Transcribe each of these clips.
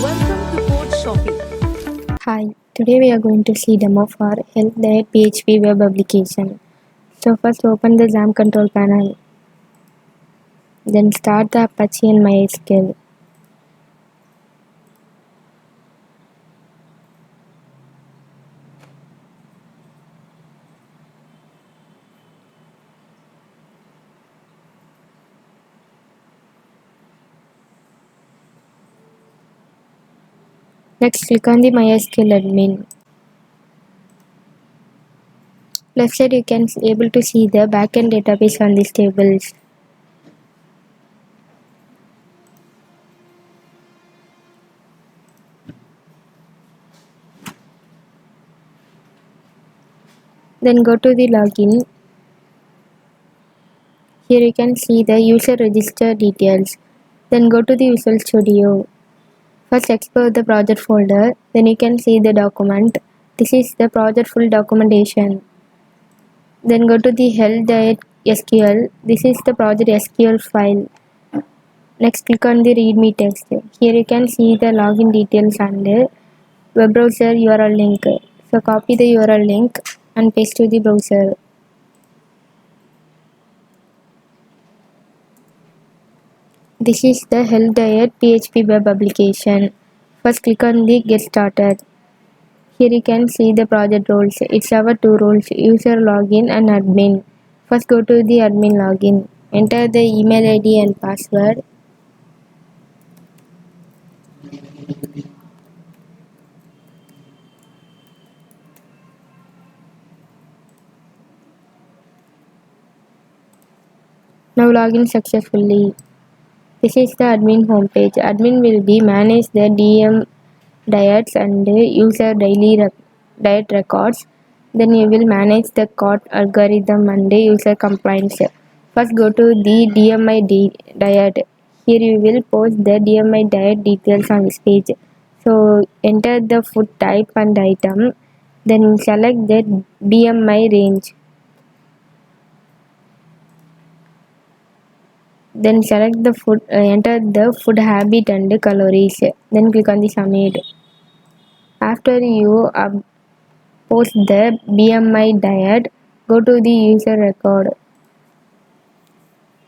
Welcome to Code Shopping. Hi, today we are going to see demo for Help Diet PHP web application. So first open the XAMPP control panel, then start the Apache and MySQL. Next click on the MySQL admin. Left side you can able to see the backend database on these tables. Then go to the login. Here you can see the user register details. Then go to the Visual Studio. First explore the project folder, then you can see the document. This is the project full documentation. Then go to the help.SQL. This is the project SQL file. Next click on the readme text. Here you can see the login details and web browser URL link. So copy the URL link and paste to the browser. This is the Health Diet PHP web application. First click on the get started. Here you can see the project roles. It's our two roles, user login and admin. First go to the admin login. Enter the email ID and password. Now login successfully. This is the admin homepage. Admin will be manage the DM diets and user daily diet records. Then you will manage the cart algorithm and user compliance. First go to the DMI diet. Here you will post the DMI diet details on this page. So enter the food type and item. Then select the BMI range. Then select the food, enter the food habit and calories. Then click on the submit. After you post the BMI diet, go to the user record.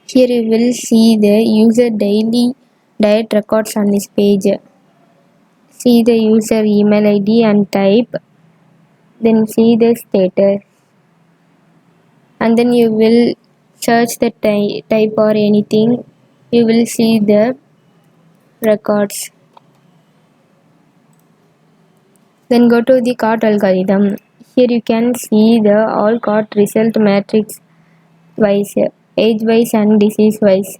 Here you will see the user daily diet records on this page. See the user email ID and type. Then see the status. And then you will search the type or anything. You will see the records. Then go to the cart algorithm. Here you can see the all cart result matrix wise, age wise and disease wise.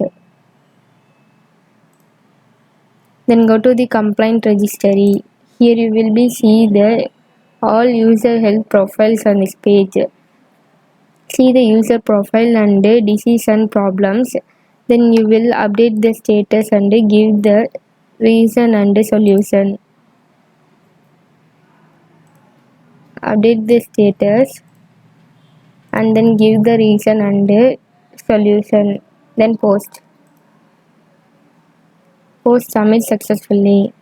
Then go to the complaint registry. Here you will be see the all user health profiles on this page. See the user profile and disease and problems. Then you will update the status and give the reason and solution. Update the status and then give the reason and solution. Then post submit successfully.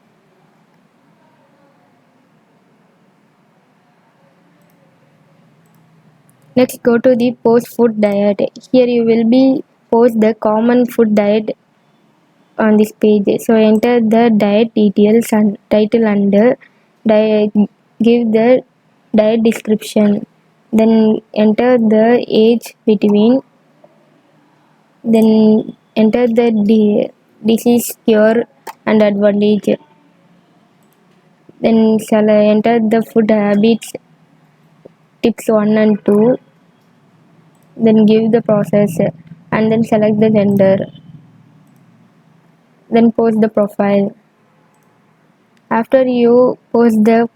Next go to the post food diet. Here you will be post the common food diet on this page. So enter the diet details and title and diet, give the diet description. Then enter the age between. Then enter the disease cure and advantage. Then shall I enter the food habits tips 1 and 2. Then give the process and then select the gender. Then post the profile. After you post the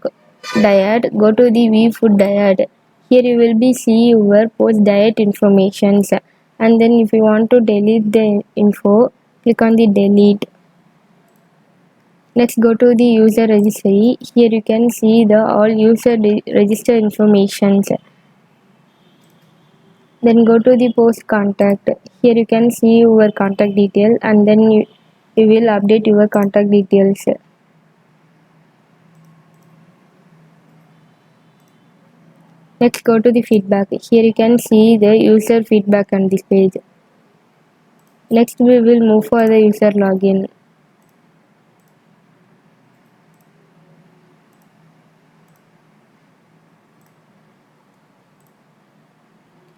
diet, go to the view food diet. Here you will be see your post diet informations, and then if you want to delete the info, click on the delete. Next go to the user registry. Here you can see the all user register informations. Then go to the post contact. Here you can see your contact detail and then you will update your contact details. Next go to the feedback. Here you can see the user feedback on this page. Next we will move for the user login.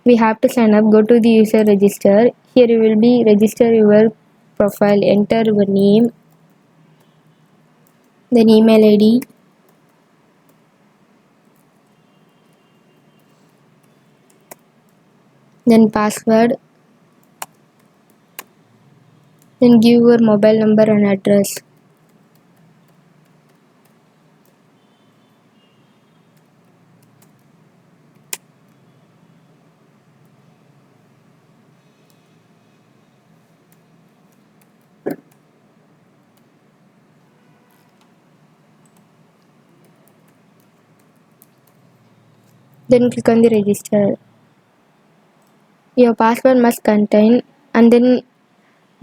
We have to sign up. Go to the user register. Here you will be register your profile, enter your name, then email ID, then password, then give your mobile number and address. Then click on the register. Your password must contain, and then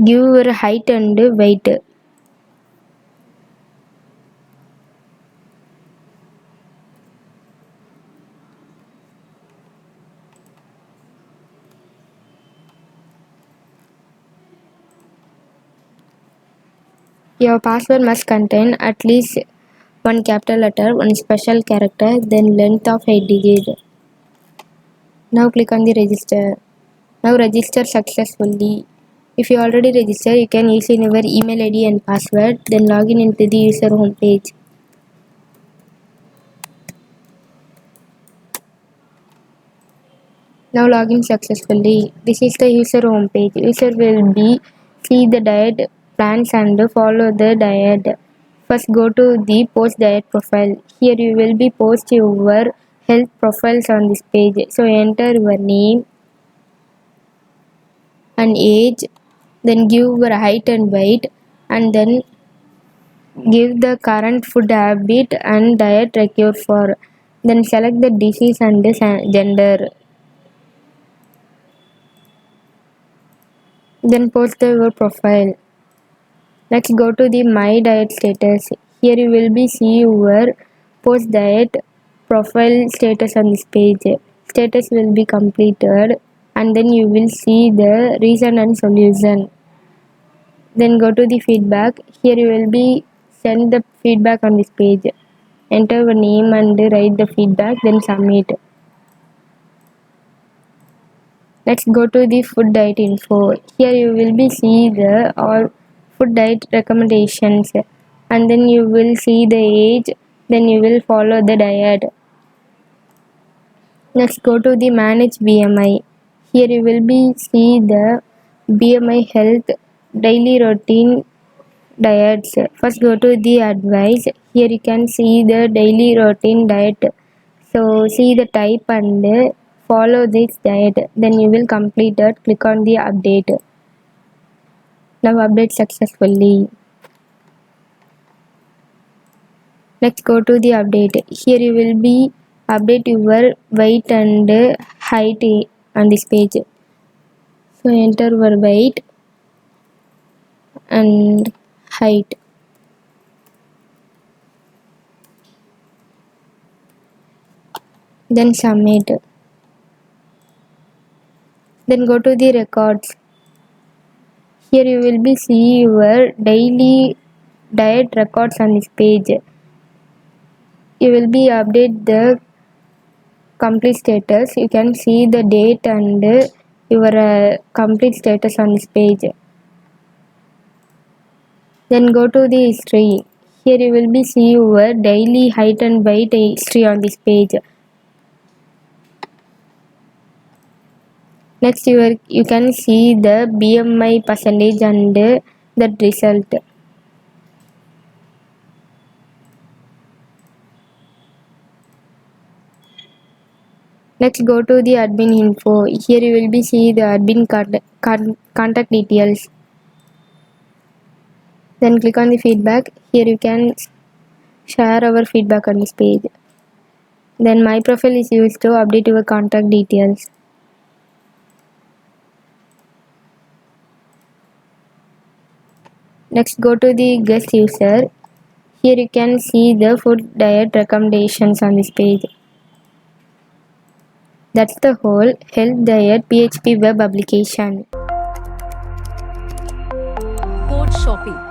give your height and weight. Your password must contain at least one capital letter, one special character, then length of 8 digits. Now click on the register. Now register successfully. If you already registered, you can use in your email ID and password, then log in into the user home page. Now login successfully. This is the user home page. User will be see the diet plans and follow the diet. First go to the post diet profile. Here you will be post your health profiles on this page. So enter your name and age, then give your height and weight, and then give the current food habit and diet required for. Then select the disease and the gender. Then post your profile. Next go to the my diet status. Here you will be see your post diet profile status on this page. Status will be completed, and then you will see the reason and solution. Then go to the feedback. Here you will be send the feedback on this page. Enter your name and write the feedback, then submit. Let's go to the food diet info. Here you will be see the all food diet recommendations, and then you will see the age, then you will follow the diet. Next go to the manage BMI. Here you will be see the BMI health daily routine diets. First go to the advice. Here you can see the daily routine diet. So see the type and follow this diet. Then you will complete it. Click on the update. Now update successfully. Next go to the update. Here you will be update your weight and height on this page. So enter your weight and height. Then submit. Then go to the records. Here you will be see your daily diet records on this page. You will be update the complete status. You can see the date and your complete status on this page. Then go to the history. Here you will be see your daily height and weight history on this page. Next you can see the BMI percentage and that result. Next go to the admin info. Here you will be see the admin contact details. Then click on the feedback. Here you can share our feedback on this page. Then my profile is used to update your contact details. Next go to the guest user. Here you can see the food diet recommendations on this page. That's the whole health diet PHP web application. Code shopping.